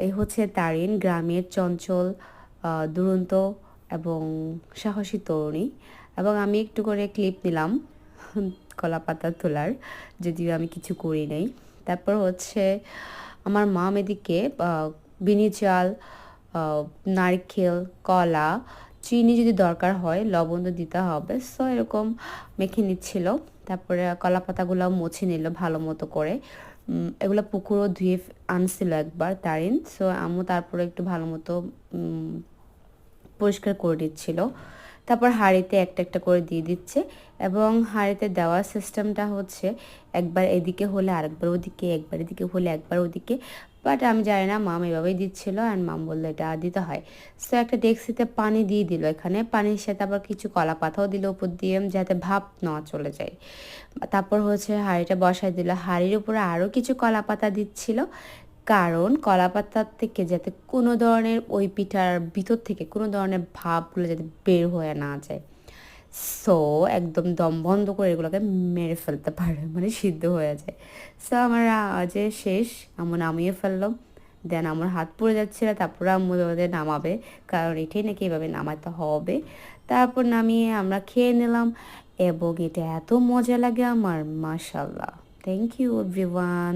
এ হচ্ছে তারিন, গ্রামের চঞ্চল, দুরন্ত এবং সাহসী তরুণী। এবং আমি একটু করে ক্লিপ নিলাম কলাপাতা তোলার, যদিও আমি কিছু করি নাই। তারপর হচ্ছে আমার মম এদিকে বিনি চাল, নারকেল, কলা, চিনি যদি দরকার হয়, লবণ তো দিতে হবে। সো এরকম মেখে নিচ্ছিল। তারপরে কলা পাতাগুলো মুছে নিল ভালো মতো করে। এগুলো পুকুরও ধুয়ে আনছিল একবার তারিন। সো আম্মু তারপরে একটু ভালো মতো পরিষ্কার করে দিচ্ছিল। তারপর হাঁড়িতে একটা একটা করে দিয়ে দিচ্ছে। এবং হাঁড়িতে দেওয়ার সিস্টেমটা হচ্ছে একবার এদিকে হলে আরেকবার ওদিকে, একবার এদিকে হলে একবার ওদিকে। বাট আমি জানি না, মাম এভাবেই দিচ্ছিল অ্যান্ড মাম বললো এটা দিতে হয়। সো একটা ডেক্সিতে পানি দিয়ে দিল, এখানে পানির সাথে আবার কিছু কলা পাতাও দিল উপর দিয়ে, যাতে ভাপ না চলে যায়। তারপর হচ্ছে হাঁড়িটা বসায় দিল, হাঁড়ির উপরে আরও কিছু কলা পাতা দিচ্ছিল, কারণ কলাপাতার থেকে যাতে কোনো ধরনের ওই পিঠার ভিতর থেকে কোনো ধরনের ভাবগুলো যাতে বের হয়ে না যায়। সো একদম দম বন্ধ করে এগুলোকে মেরে ফেলতে পারে, মানে সিদ্ধ হয়ে যায়। সো আমার যে শেষ, আম্মু নামিয়ে ফেললো। দেন আমার হাত পুড়ে যাচ্ছিল, তারপরে আম্মু ওদের নামাবে, কারণ এটাই নাকি এভাবে নামাতে হবে। তারপর নামিয়ে আমরা খেয়ে নিলাম এবং এটা এত মজা লাগে আমার, মাশাল্লাহ। Thank you everyone.